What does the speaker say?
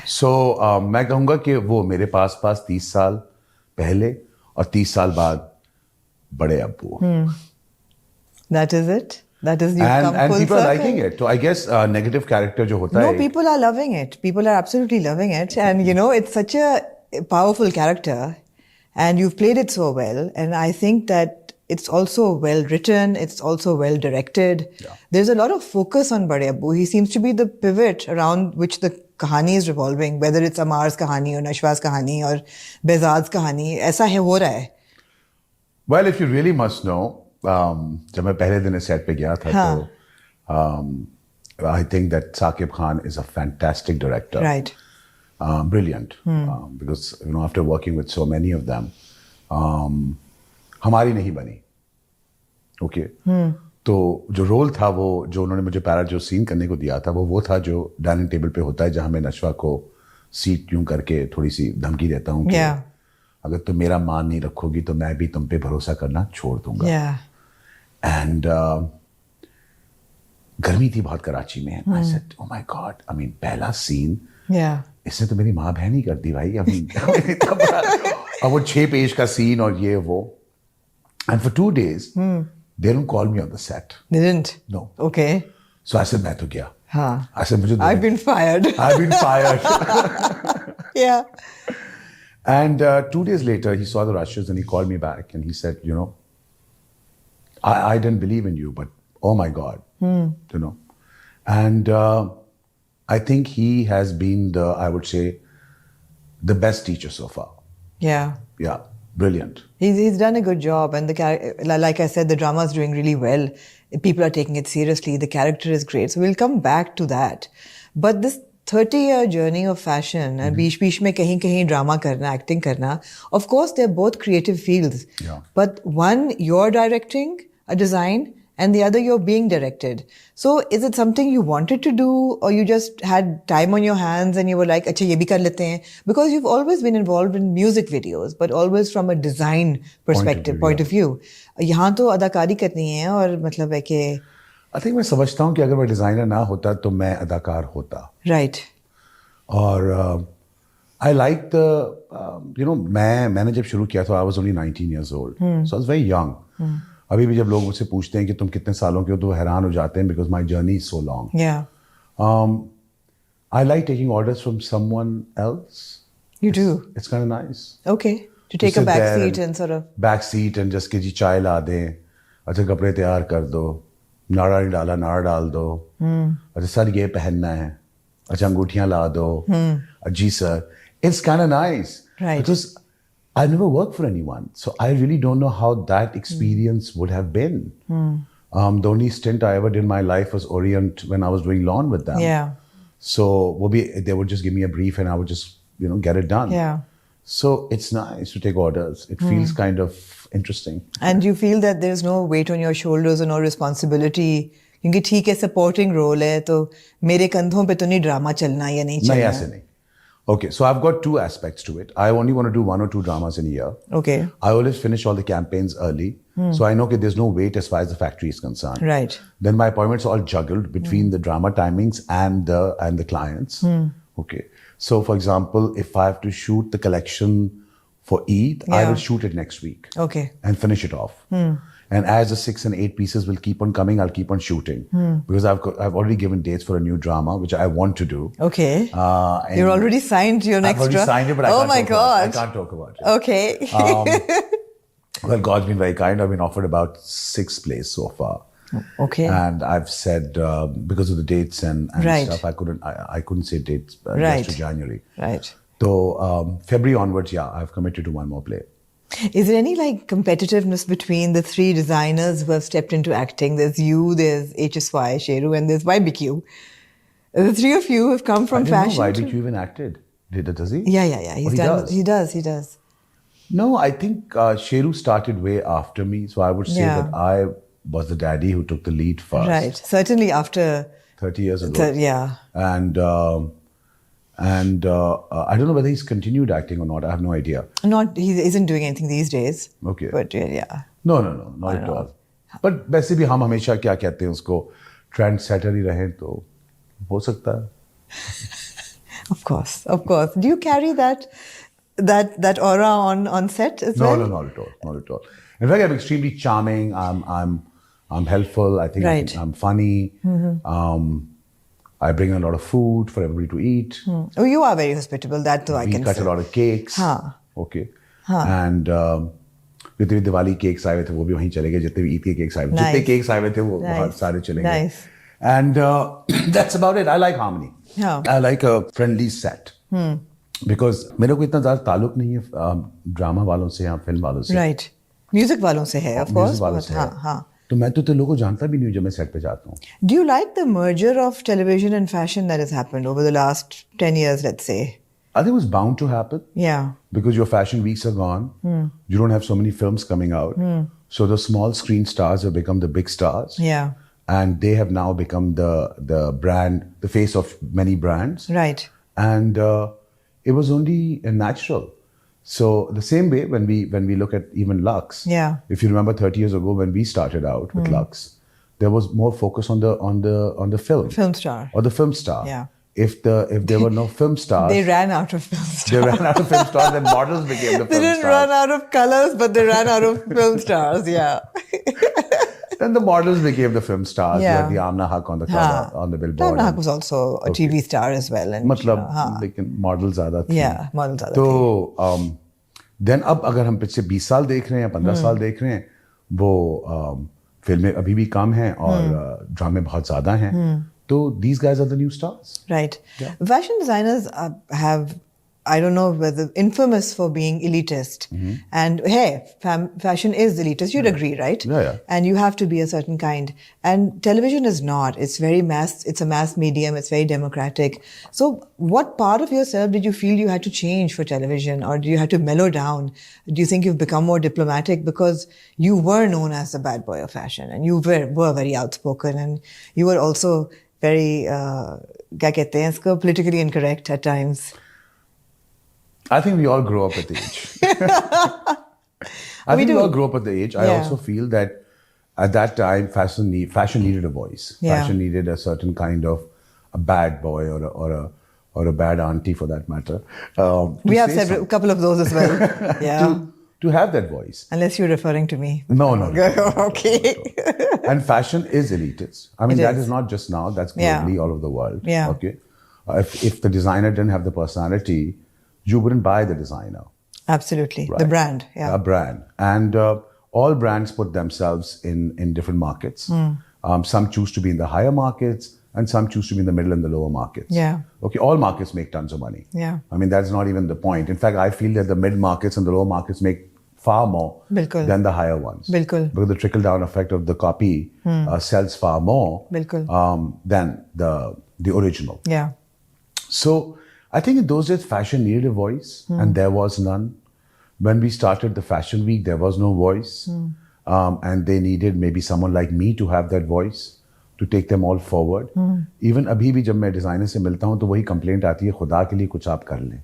So मैं कहूँगा कि वो मेरे पास 30 साल पहले और 30 साल बाद बड़े अब्बू. That is it. That is you come And full people circle. are liking it. So I guess negative character जो होता No, है. people are loving it. People are absolutely loving it. And you know, it's such a powerful character. And you've played it so well. And I think that it's also well written. It's also well directed. Yeah. There's a lot of focus on Bade Abbu. He seems to be the pivot around which the kahani is revolving, whether it's Amar's kahani or Nashwa's kahani or Behzad's kahani. ऐसा है हो रहा है. Well, if you really must know, जब मैं पहले दिन set पे गया था तो I think that Saqib Khan is a fantastic director. Right. Brilliant. Because you know, after working with so many of them, हमारी नहीं बनी. Okay. तो जो रोल था वो जो उन्होंने मुझे पैरा जो सीन करने को दिया था वो था जो डाइनिंग टेबल पे होता है जहाँ मैं नशवा को सीट यूं करके थोड़ी सी धमकी देता हूँ कि अगर तुम मेरा मान नहीं रखोगी तो मैं भी तुम पे भरोसा करना छोड़ दूंगा. एंड गर्मी थी बहुत कराची में. I said oh my God, I mean पहला सीन इसने तो मेरी माँ बहन ही कर दी भाई. आई मीन अब वो 6 पेज का सीन और ये वो. And for 2 days they didn't call me on the set. They didn't? No. Okay. So I said मैं तो गया. I said I've been fired. I've been fired. Yeah. And 2 days later, he saw the rushes and he called me back and he said, you know, I didn't believe in you, but oh my God, you know. And I think he has been I would say, the best teacher so far. Yeah. Yeah, brilliant. He's done a good job, and like I said, the drama is doing really well. People are taking it seriously. The character is great. So we'll come back to that. But this 30-year journey of fashion and बीच में कहीं drama करना, acting करना. Of course, they're both creative fields. Yeah. But one, you're directing a design, and the other, you're being directed. So is it something you wanted to do, or you just had time on your hands and you were like, अच्छा ये भी कर लेते हैं? Because you've always been involved in music videos, but always from a design perspective, point of view. यहाँ तो अदाकारी करनी है और मतलब है कि I think मैं समझता हूँ कि अगर मैं डिजाइनर ना होता तो मैं अदाकार होता. Right. और I like you know, मैंने जब शुरू किया था I was only 19 years old. So I was very young. अभी भी जब लोग मुझसे पूछते हैं कि तुम कितने सालों के हो तो वो हैरान हो जाते हैं because my journey is so long. Yeah. I like taking orders from someone else. You do? It's kind of nice. Okay. To take a back seat and sort of... Back seat and just कि जी चाय ला दें, अच्छा कपड़े तैयार कर दो, नाड़ा नहीं डाला नाड़ा डाल दो, अच्छा सर ये पहनना है, अच्छा अंगूठियाँ ला दो, जी sir. It's kind of nice. Right. Because I never worked for anyone, so I really don't know how that experience would have been. The only stint I ever did in my life was Orient when I was doing lawn with them. Yeah. So they would just give me a brief and I would just, you know, get it done. Yeah. So it's nice to take orders. It feels kind of interesting. And you feel that there's no weight on your shoulders or no responsibility. क्योंकि ठीक है supporting role है तो मेरे कंधों पे तो नहीं ड्रामा चलना या नहीं चलना. नहीं ऐसे नहीं. Okay, so I've got 2 aspects to it. I only want to do 1 or 2 dramas in a year. Okay. I always finish all the campaigns early. So I know that there's no wait as far as the factory is concerned. Right. Then my appointments are all juggled between the drama timings and the clients. Okay. So for example, if I have to shoot the collection for Eid, I will shoot it next week. Okay. And finish it off. And as the 6 and 8 pieces will keep on coming, I'll keep on shooting. Because I've already given dates for a new drama, which I want to do. Okay. You're already signed your next drama? I've already signed it, but I can't talk about it. Okay. Well, God's been very kind. I've been offered about 6 plays so far. Okay. And I've said, because of the dates and stuff, I couldn't say dates just to January. Right. So February onwards, I've committed to 1 more play. Is there any like competitiveness between the 3 designers who have stepped into acting? There's you, there's HSY, Sheru, and there's YBQ. The 3 of you have come from fashion. I didn't know YBQ even acted. Does he? Yeah. He does. No, I think Sheru started way after me. So I would say that I was the daddy who took the lead first. Right. Certainly after 30 years ago. Yeah. And I don't know whether he's continued acting or not. I have no idea. He isn't doing anything these days. Okay. But yeah. No, not at all. But वैसे भी हम हमेशा क्या कहते हैं उसको trend setter ही रहें तो हो सकता है. Of course, of course. Do you carry that aura on set as No, well? no, not at all. Not at all. In fact, I'm extremely charming. I'm helpful. I think Right. I'm funny. I bring a lot of food for everybody to eat. Oh, you are very hospitable. That too I We can cut say. a lot of cakes. हाँ. Okay. And जितने भी Diwali cakes आए हुए थे वो भी वहीं चले गए. जितने भी ईद के केक्स आए हुए, जितने Nice. केक्स आए हुए थे वो Nice. बहुत सारे चले गए. Nice. And that's about it. I like harmony. हाँ. I like a friendly set. Because मेरे को इतना ज़्यादा ताल्लुक नहीं है ड्रामा वालों से या फिल्म वालों से. Right. म्यूजिक वालों से है, of course. Music वालों से हाँ, है. हाँ. तो मैं तो लोगों को जानता भी नहीं हूँ जब मैं सेट पे जाता हूँ. Do you like the merger of television and fashion that has happened over the last 10 years, let's say? I think it was bound to happen. Yeah. Because your fashion weeks are gone. You don't have so many films coming out. So the small screen stars have become the big stars. Yeah. And they have now become the brand, the face of many brands. Right. And it was only natural. So the same way when we look at even Lux, Yeah. if you remember 30 years ago when we started out with Lux, there was more focus on the film. Film star. Or the film star. Yeah. If there were no film stars, They ran out of film stars. they ran out of film stars, then models became the They film didn't stars. run out of colors, but they ran out of film stars. Yeah. Then the models became the film stars. Yeah. Like the Amna Haq on the cover, on the billboard. Tamna Haq was also a TV star as well. And, मतलब हाँ. लेकिन model ज्यादा थे. Yeah, models ज़्यादा तो then अब अगर हम पिछले 20 साल देख रहे हैं या 15 साल देख रहे हैं वो फिल्में अभी भी कम हैं और ड्रामे बहुत ज्यादा हैं. तो these guys are the new stars. Right. Yeah. Fashion designers have, I don't know whether infamous for being elitist. And hey, fashion is elitist. You'd agree, right? Yeah, yeah. And you have to be a certain kind. And television is not. It's very it's a mass medium. It's very democratic. So what part of yourself did you feel you had to change for television, or do you have to mellow down? Do you think you've become more diplomatic because you were known as the bad boy of fashion and you were very outspoken and you were also very, क्या कहते हैं इसको, politically incorrect at times? I think we all grow up at the age. I think we all grow up at the age. I Yeah. also feel that at that time, fashion needed a voice. Yeah. Fashion needed a certain kind of a bad boy or a bad auntie for that matter. We have a couple of those as well. Yeah. to have that voice. Unless you're referring to me. No. Okay. And fashion is elitist. I mean, It that is. is not just now. That's Yeah. globally all over the world. Yeah. Okay. If the designer didn't have the personality, you wouldn't buy the designer. Absolutely. Right. The brand. Yeah. A brand. And all brands put themselves in different markets. Some choose to be in the higher markets and some choose to be in the middle and the lower markets. Yeah. Okay, all markets make tons of money. Yeah. I mean, that's not even the point. In fact, I feel that the mid markets and the lower markets make far more Bilkul. than the higher ones. Bilkul. Because the trickle-down effect of the copy sells far more Bilkul. than the original. Yeah. So I think in those days, fashion needed a voice, and there was none. When we started the fashion week, there was no voice, and they needed maybe someone like me to have that voice to take them all forward. Even अभी भी जब मैं designer से मिलता हूँ तो वही complaint आती है, खुदा के लिए कुछ आप कर लें.